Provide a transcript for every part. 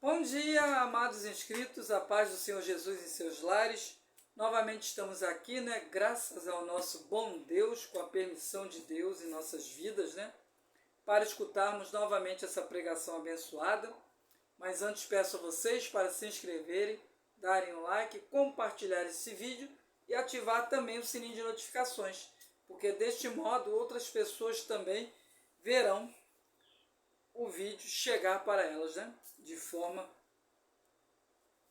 Bom dia, amados inscritos, a paz do Senhor Jesus em seus lares. Novamente estamos aqui, graças ao nosso bom Deus, com a permissão de Deus em nossas vidas, para escutarmos novamente essa pregação abençoada. Mas antes peço a vocês para se inscreverem, darem um like, compartilhar esse vídeo e ativar também o sininho de notificações, porque deste modo outras pessoas também verão o vídeo chegar para elas, de forma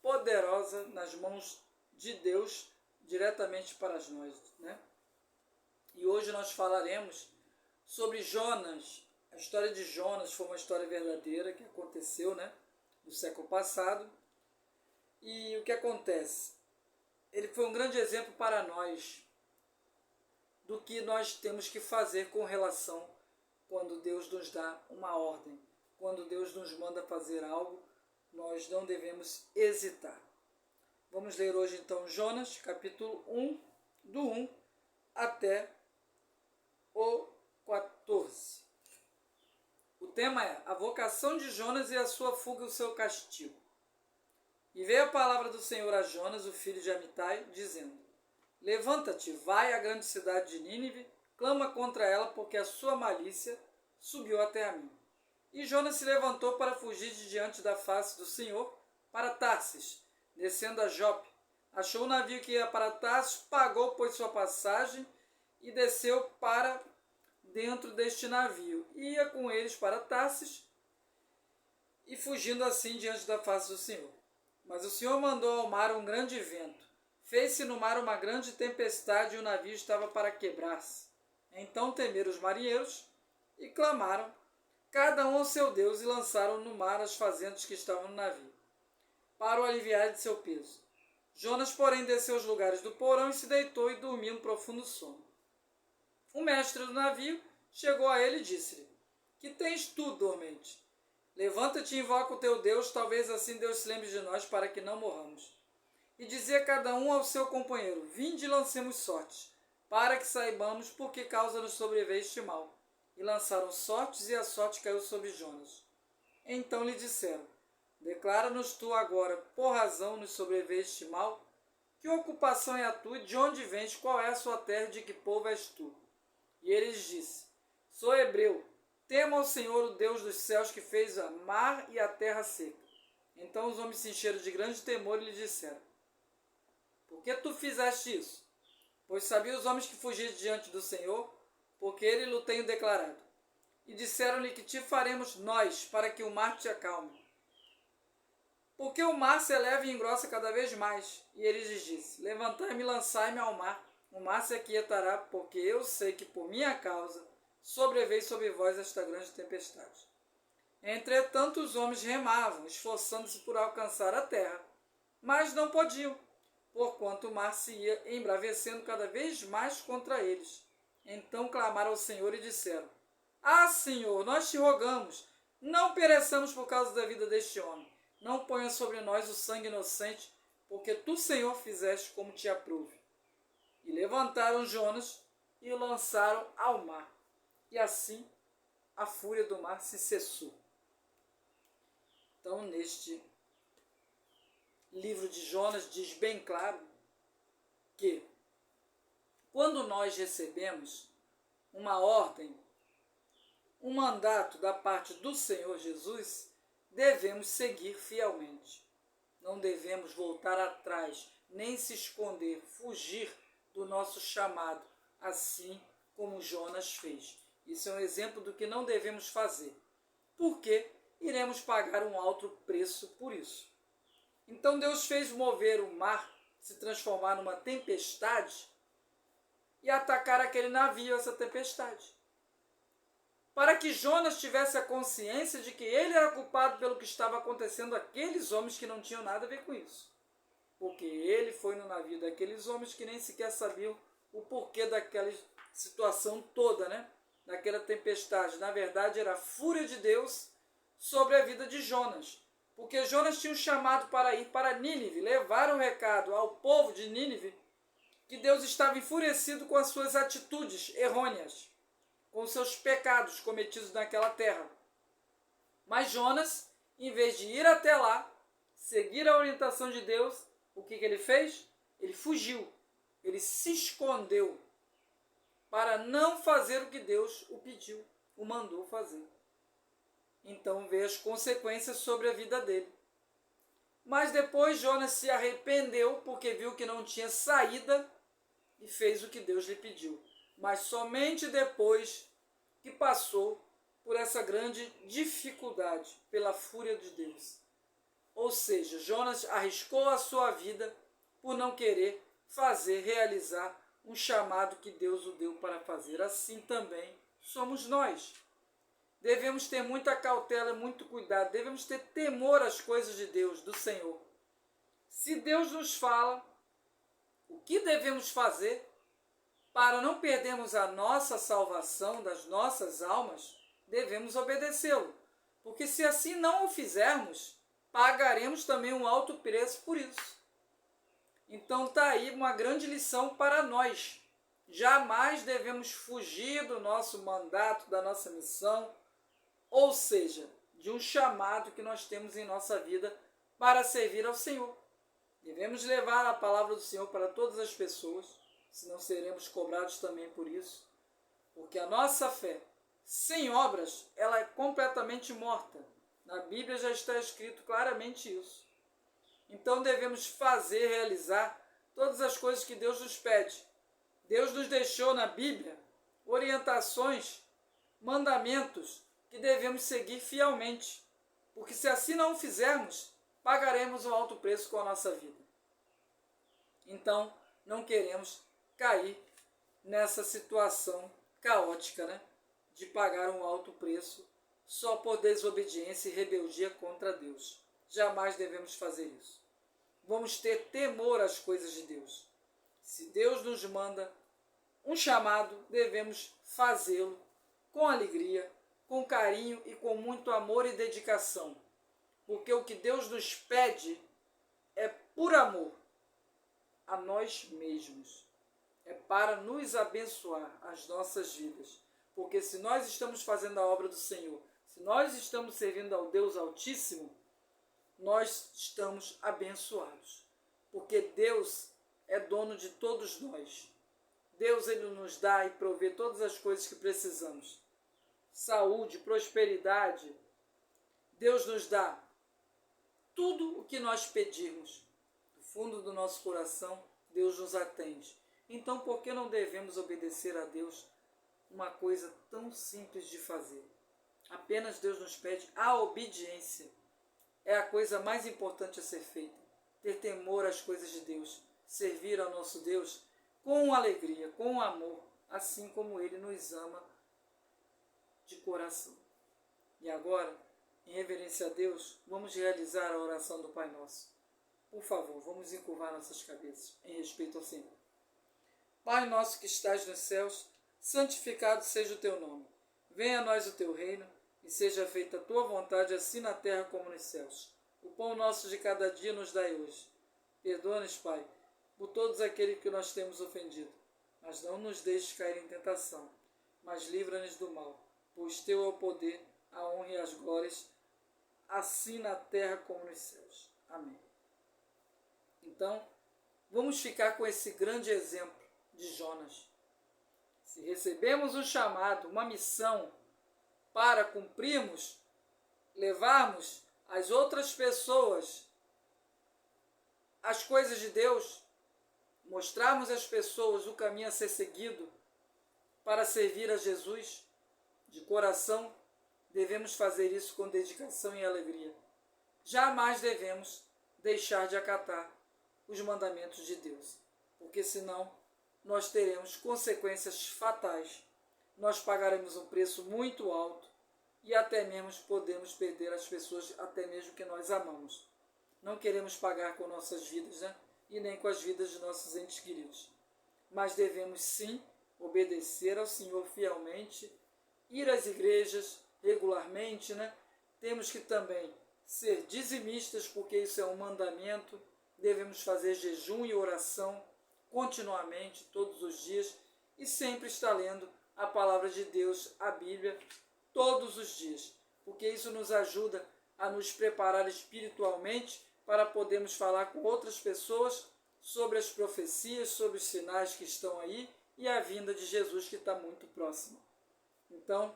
poderosa nas mãos de Deus, diretamente para nós, E hoje nós falaremos sobre Jonas. A história de Jonas foi uma história verdadeira que aconteceu, no século passado. E o que acontece? Ele foi um grande exemplo para nós do que nós temos que fazer com relação quando Deus nos dá uma ordem. Quando Deus nos manda fazer algo, nós não devemos hesitar. Vamos ler hoje então Jonas, capítulo 1, do 1 até o 14. O tema é a vocação de Jonas e a sua fuga e o seu castigo. E veio a palavra do Senhor a Jonas, o filho de Amitai, dizendo: Levanta-te, vai à grande cidade de Nínive, clama contra ela, porque a sua malícia subiu até a mim. E Jonas se levantou para fugir de diante da face do Senhor para Tarsis, descendo a Jope. Achou um navio que ia para Tarsis, pagou, pois, sua passagem e desceu para dentro deste navio. Ia com eles para Tarsis e fugindo assim diante da face do Senhor. Mas o Senhor mandou ao mar um grande vento. Fez-se no mar uma grande tempestade e o navio estava para quebrar-se. Então temeram os marinheiros e clamaram, cada um ao seu Deus, e lançaram no mar as fazendas que estavam no navio, para o aliviar de seu peso. Jonas, porém, desceu aos lugares do porão e se deitou e dormiu um profundo sono. O mestre do navio chegou a ele e disse-lhe: Que tens tu, dormente? Levanta-te e invoca o teu Deus, talvez assim Deus se lembre de nós, para que não morramos. E dizia cada um ao seu companheiro: Vinde e lancemos sortes, para que saibamos por que causa nos sobreveio este mal. E lançaram sortes, e a sorte caiu sobre Jonas. Então lhe disseram: Declara-nos tu agora, por razão nos sobreveio este mal? Que ocupação é a tua, e de onde vens, qual é a sua terra, de que povo és tu? E ele lhes disse: Sou hebreu, temo ao Senhor, o Deus dos céus, que fez a mar e a terra seca. Então os homens se encheram de grande temor e lhe disseram: Por que tu fizeste isso? Pois sabia os homens que fugiram diante do Senhor, porque ele lhe tem declarado. E disseram-lhe: Que te faremos nós, para que o mar te acalme? Porque o mar se eleva e engrossa cada vez mais. E ele lhes disse: Levantai-me e lançai-me ao mar. O mar se aquietará, porque eu sei que por minha causa sobreveio sobre vós esta grande tempestade. Entretanto os homens remavam, esforçando-se por alcançar a terra, mas não podiam, porquanto o mar se ia embravecendo cada vez mais contra eles. Então clamaram ao Senhor e disseram: Senhor, nós te rogamos, não pereçamos por causa da vida deste homem. Não ponha sobre nós o sangue inocente, porque tu, Senhor, fizeste como te aprouve. E levantaram Jonas e o lançaram ao mar. E assim a fúria do mar se cessou. Então, neste livro de Jonas diz bem claro que quando nós recebemos uma ordem, um mandato da parte do Senhor Jesus, devemos seguir fielmente. Não devemos voltar atrás, nem se esconder, fugir do nosso chamado, assim como Jonas fez. Isso é um exemplo do que não devemos fazer, porque iremos pagar um alto preço por isso. Então Deus fez mover o mar, se transformar numa tempestade e atacar aquele navio, essa tempestade. Para que Jonas tivesse a consciência de que ele era culpado pelo que estava acontecendo àqueles homens que não tinham nada a ver com isso. Porque ele foi no navio daqueles homens que nem sequer sabiam o porquê daquela situação toda, daquela tempestade. Na verdade, era a fúria de Deus sobre a vida de Jonas. Porque Jonas tinha um chamado para ir para Nínive, levar o recado ao povo de Nínive que Deus estava enfurecido com as suas atitudes errôneas, com os seus pecados cometidos naquela terra. Mas Jonas em vez de ir até lá, seguir a orientação de Deus, o que ele fez? Ele fugiu, ele se escondeu para não fazer o que Deus o pediu, o mandou fazer. Então veio as consequências sobre a vida dele. Mas depois Jonas se arrependeu porque viu que não tinha saída e fez o que Deus lhe pediu. Mas somente depois que passou por essa grande dificuldade, pela fúria de Deus. Ou seja, Jonas arriscou a sua vida por não querer realizar um chamado que Deus o deu para fazer. Assim também somos nós. Devemos ter muita cautela, muito cuidado, devemos ter temor às coisas de Deus, do Senhor. Se Deus nos fala o que devemos fazer para não perdermos a nossa salvação das nossas almas, devemos obedecê-lo. Porque se assim não o fizermos, pagaremos também um alto preço por isso. Então está aí uma grande lição para nós. Jamais devemos fugir do nosso mandato, da nossa missão, ou seja, de um chamado que nós temos em nossa vida para servir ao Senhor. Devemos levar a palavra do Senhor para todas as pessoas, senão seremos cobrados também por isso. Porque a nossa fé, sem obras, ela é completamente morta. Na Bíblia já está escrito claramente isso. Então devemos realizar todas as coisas que Deus nos pede. Deus nos deixou na Bíblia orientações, mandamentos que devemos seguir fielmente. Porque se assim não o fizermos, pagaremos um alto preço com a nossa vida. Então, não queremos cair nessa situação caótica, né? De pagar um alto preço só por desobediência e rebeldia contra Deus. Jamais devemos fazer isso. Vamos ter temor às coisas de Deus. Se Deus nos manda um chamado, devemos fazê-lo com alegria, com carinho e com muito amor e dedicação. Porque o que Deus nos pede é por amor a nós mesmos. É para nos abençoar as nossas vidas. Porque se nós estamos fazendo a obra do Senhor, se nós estamos servindo ao Deus Altíssimo, nós estamos abençoados. Porque Deus é dono de todos nós. Deus, Ele nos dá e provê todas as coisas que precisamos. Saúde, prosperidade. Deus nos dá tudo o que nós pedirmos. Do fundo do nosso coração, Deus nos atende. Então, por que não devemos obedecer a Deus uma coisa tão simples de fazer? Apenas Deus nos pede a obediência. É a coisa mais importante a ser feita. Ter temor às coisas de Deus. Servir ao nosso Deus com alegria, com amor, assim como Ele nos ama de coração. E agora, em reverência a Deus, vamos realizar a oração do Pai Nosso. Por favor, vamos encurvar nossas cabeças em respeito ao Senhor. Pai nosso que estás nos céus, santificado seja o teu nome. Venha a nós o teu reino e seja feita a tua vontade, assim na terra como nos céus. O pão nosso de cada dia nos dai hoje. Perdoa-nos, Pai, por todos aqueles que nós temos ofendido, mas não nos deixes cair em tentação, mas livra-nos do mal, pois teu é o poder, a honra e as glórias, assim na terra como nos céus. Amém. Então, vamos ficar com esse grande exemplo de Jonas. Se recebemos um chamado, uma missão para cumprirmos, levarmos as outras pessoas as coisas de Deus, mostrarmos às pessoas o caminho a ser seguido para servir a Jesus de coração, devemos fazer isso com dedicação e alegria. Jamais devemos deixar de acatar os mandamentos de Deus, porque senão nós teremos consequências fatais. Nós pagaremos um preço muito alto e até mesmo podemos perder as pessoas, até mesmo que nós amamos. Não queremos pagar com nossas vidas, né? E nem com as vidas de nossos entes queridos. Mas devemos sim obedecer ao Senhor fielmente, ir às igrejas regularmente, né? Temos que também ser dizimistas, porque isso é um mandamento. Devemos fazer jejum e oração continuamente, todos os dias, e sempre estar lendo a palavra de Deus, a Bíblia, todos os dias, porque isso nos ajuda a nos preparar espiritualmente para podermos falar com outras pessoas sobre as profecias, sobre os sinais que estão aí e a vinda de Jesus que está muito próxima. Então,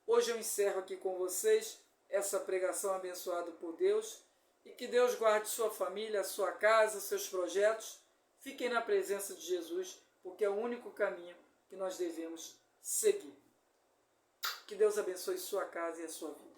hoje eu encerro aqui com vocês essa pregação abençoada por Deus e que Deus guarde sua família, sua casa, seus projetos. Fiquem na presença de Jesus, porque é o único caminho que nós devemos seguir. Que Deus abençoe sua casa e a sua vida.